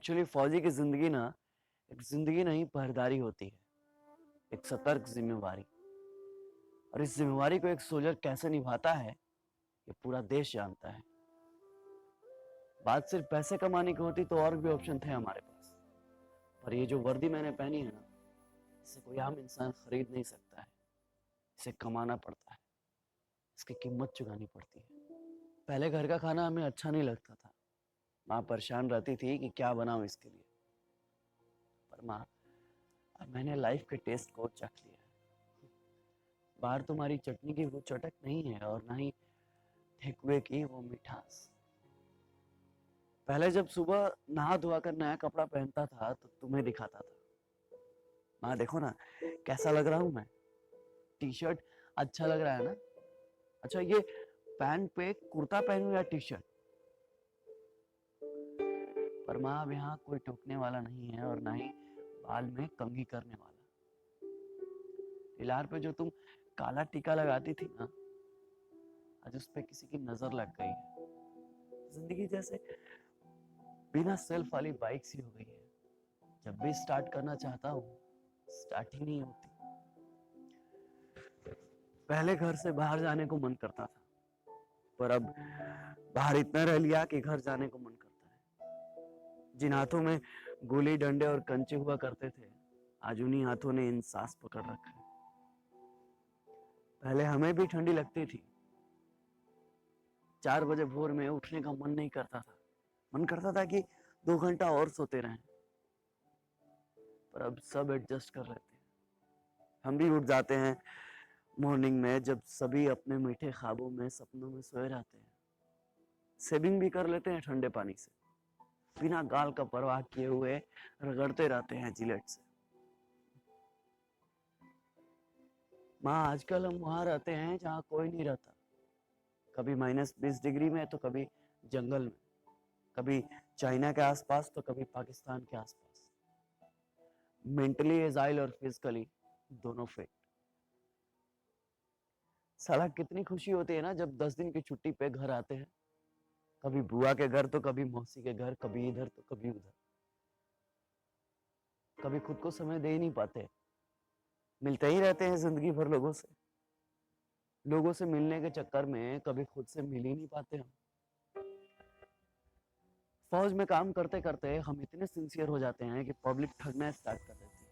Actually फौजी की जिंदगी ना एक जिंदगी नहीं पहरेदारी होती है। एक सतर्क जिम्मेवारी। और इस जिम्मेवारी को एक सोल्जर कैसे निभाता है ये पूरा देश जानता है। बात सिर्फ पैसे कमाने की होती तो और भी ऑप्शन थे हमारे पास। पर ये जो वर्दी मैंने पहनी है ना, इसे कोई आम इंसान खरीद नहीं सकता है। इसे कमाना पड़ता है। इसकी कीमत चुकानी पड़ती है। पहले घर का खाना हमें अच्छा नहीं लगता था। माँ परेशान रहती थी कि क्या बनाऊं इसके लिए। पर माँ, अब मैंने लाइफ के टेस्ट को चख लिया है। बाहर तुम्हारी चटनी की वो चटक नहीं है और ना ही ठेकुए की वो मिठास। पहले जब सुबह नहा धोआ कर नया कपड़ा पहनता था तो तुम्हें दिखाता था, माँ देखो ना कैसा लग रहा हूं मैं। टी शर्ट अच्छा लग रहा है ना। अच्छा ये पैंट पे कुर्ता पहनूं या टी शर्ट। पर माँ अब यहाँ कोई टोकने वाला नहीं है और ना ही बाल में कंघी करने वाला। हिलार पे जो तुम काला टीका लगाती थी ना, आज उस पे किसी की नजर लग गई है। जिंदगी जैसे बिना सेल्फ वाली बाइक सी हो गई है। जब भी स्टार्ट करना चाहता हूँ स्टार्ट ही नहीं होती। पहले घर से बाहर जाने को मन करता था, पर अब बाहर इतना रह लिया कि घर जाने को मन करता है। जिन हाथों में गोली डंडे और कंचे हुआ करते थे, आज उन्हीं हाथों ने इन सांस पकड़ रखा है। पहले हमें भी ठंडी लगती थी। 4 बजे भोर में उठने का मन नहीं करता था। मन करता था कि 2 घंटा और सोते रहें। पर अब सब एडजस्ट कर लेते हैं। हम भी उठ जाते हैं मॉर्निंग में जब सभी अपने मीठे ख्वाबों में सपनों में सोए रहते हैं। सेविंग भी कर लेते हैं ठंडे पानी से। बिना गाल का परवाह किए हुए रगड़ते रहते हैं जिलेट से। माँ आजकल हम वहां रहते हैं जहाँ कोई नहीं रहता। कभी -20 डिग्री में तो कभी जंगल में। कभी चाइना के आसपास तो कभी पाकिस्तान के आसपास। मेंटली एजाइल और फिजिकली दोनों फिट। साला कितनी खुशी होती है ना जब 10 दिन की छुट्टी पे घर आते हैं। कभी बुआ के घर तो कभी मौसी के घर, कभी इधर तो कभी उधर। कभी खुद को समय दे ही नहीं पाते। मिलते ही रहते हैं जिंदगी भर लोगों से। लोगों से मिलने के चक्कर में कभी खुद से मिल ही नहीं पाते हम। फौज में काम करते करते हम इतने सिंसियर हो जाते हैं कि पब्लिक ठगना स्टार्ट कर देती है।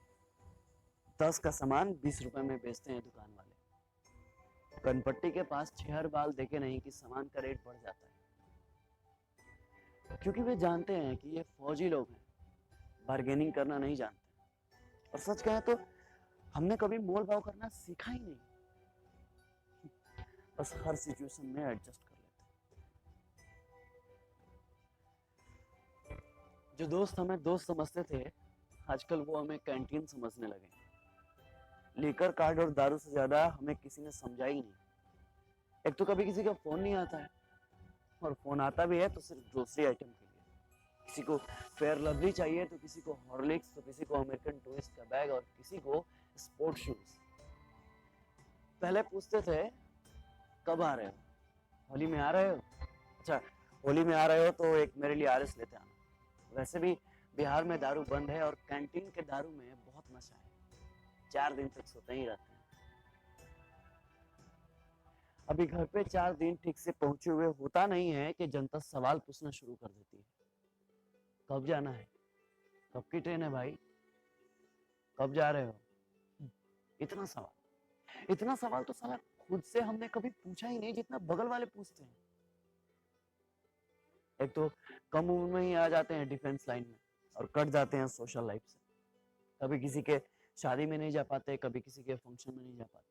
10 का सामान 20 रुपए में बेचते हैं दुकान वाले। कनपट्टी के पास छेहर बाल देखे नहीं कि सामान का रेट बढ़ जाता है। क्योंकि वे जानते हैं कि ये फौजी लोग हैं, बार्गेनिंग करना नहीं जानते। और सच कहें तो हमने कभी मोल भाव करना सीखा ही नहीं। बस हर सिचुएशन में एडजस्ट कर लेते हैं। जो दोस्त हमें दोस्त समझते थे, आजकल वो हमें कैंटीन समझने लगे। लेकर कार्ड और दारू से ज्यादा हमें किसी ने समझा ही नहीं। एक तो कभी किसी का फोन नहीं आता है, और फोन आता भी है तो सिर्फ ग्रोसरी आइटम के लिए। किसी को फेयर लवली चाहिए तो किसी को हॉर्लिक्स, तो किसी को अमेरिकन टूरिस्ट का बैग और किसी को स्पोर्ट शूज। पहले पूछते थे कब आ रहे हो, होली में आ रहे हो। अच्छा, होली में आ रहे हो तो एक मेरे लिए आरएस लेते आना। वैसे भी बिहार में दारू बंद है और कैंटीन के दारू में बहुत नशा है। 4 दिन तक सोते ही रहते हैं। अभी घर पे 4 दिन ठीक से पहुंचे हुए होता नहीं है कि जनता सवाल पूछना शुरू कर देती है। कब जाना है, कब की ट्रेन है भाई, कब जा रहे हो। इतना सवाल, इतना सवाल तो साला खुद से हमने कभी पूछा ही नहीं जितना बगल वाले पूछते हैं। एक तो कम उम्र में ही आ जाते हैं डिफेंस लाइन में और कट जाते हैं सोशल लाइफ से। कभी किसी के शादी में नहीं जा पाते, कभी किसी के फंक्शन में नहीं जा पाते।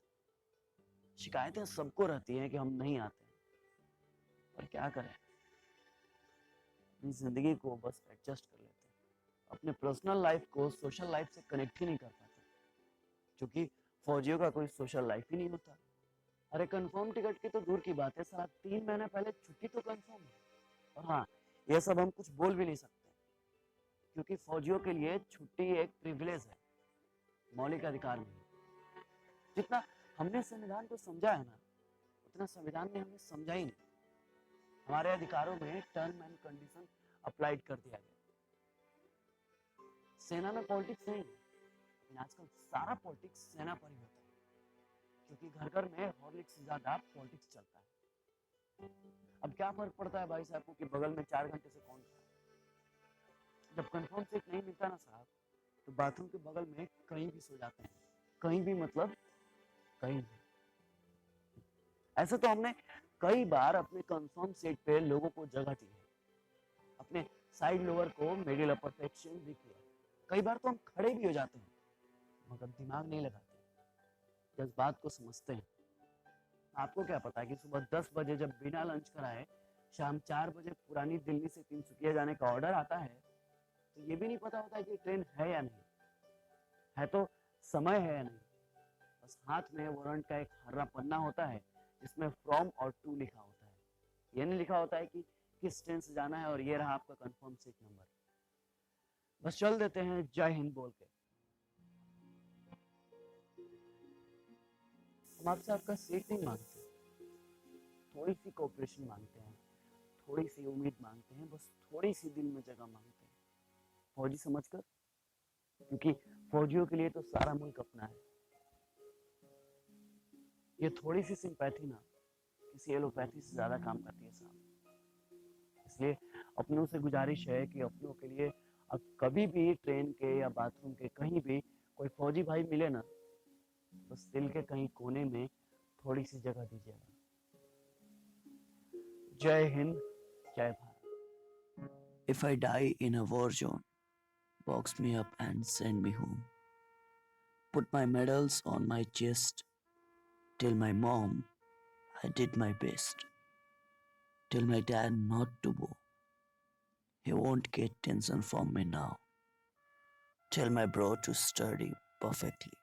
शिकायतें सबको रहती हैं कि हम नहीं आते हैं। पर क्या करें, अपनी जिंदगी को बस एडजस्ट कर लेते हैं। अपने पर्सनल लाइफ को सोशल लाइफ से कनेक्ट ही नहीं कर पाते, क्योंकि फौजियों का कोई सोशल लाइफ ही नहीं होता। अरे कंफर्म टिकट की तो दूर की बात है, साला 3 महीने पहले छुट्टी तो कंफर्म है। और हाँ, ये सब हम कुछ बोल भी नहीं सकते, क्योंकि फौजियों के लिए छुट्टी एक प्रिविलेज है, मौलिक अधिकार नहीं। जितना हमने संविधान को समझा है ना, उतना संविधान ने हमें समझा ही नहीं। हमारे अधिकारों में टर्म एंड कंडीशन अप्लाइड कर दिया गया। सेना में पॉलिटिक्स नहीं है, लेकिन आजकल सारा पॉलिटिक्स सेना पर ही होता है, क्योंकि घर घर में हॉर्लिक्स से ज्यादा पॉलिटिक्स चलता है। अब क्या फर्क पड़ता है भाई साहब को कि बगल में 4 घंटे से कौन खड़ा है। जब कंफर्म सीट नहीं मिलता ना साहब, तो बाथरूम के बगल में कहीं भी सो जाते हैं, कहीं भी मतलब कहीं भी। ऐसे तो हमने कई बार अपने कंफर्म सीट पे लोगों को जगह दी है, अपने साइड लोअर को मिडिल अपर पे एक्सचेंज भी किया। कई बार तो हम खड़े भी हो जाते हैं, मगर दिमाग नहीं लगाते, जज्बात को समझते हैं। आपको क्या पता है कि सुबह 10 बजे जब बिना लंच कराए शाम 4 बजे पुरानी दिल्ली से तिनसुकिया जाने का ऑर्डर आता है, तो ये भी नहीं पता होता है कि ट्रेन है या नहीं है, तो समय है या नहीं। बस हाथ में वारंट का एक हरा पन्ना होता है जिसमें फ्रॉम और टू लिखा होता है। ये नहीं लिखा होता है कि किस ट्रेन से जाना है और ये रहा आपका कंफर्म सीट नंबर। बस चल देते हैं जय हिंद बोल के। हम आपसे आपका सीट नहीं मांगते, थोड़ी सी कोऑपरेशन मांगते हैं, थोड़ी सी उम्मीद मांगते हैं, बस थोड़ी सी दिल में जगह मांगते हैं, फौजी समझकर। क्योंकि फौजियों के लिए तो सारा मुल्क अपना है। ये थोड़ी सी सिंपैथी ना किसी एलोपैथी से ज्यादा काम करती है साहब। इसलिए अपनों से गुजारिश है कि अपनों के लिए अब कभी भी ट्रेन के या बाथरूम के कहीं भी कोई फौजी भाई मिले ना, बस दिल के कहीं कोने में थोड़ी सी जगह दीजिएगा। जय हिंद, जय Bharat. If I die in a war zone, box me up and send me home. Put my medals on my chest. Tell my mom I did my best. Tell my dad not to boo. He won't get tension from me now. Tell my bro to study perfectly.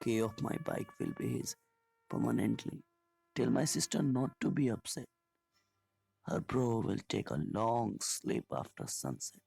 Key of my bike will be his permanently. Tell my sister not to be upset. Her bro will take a long sleep after sunset.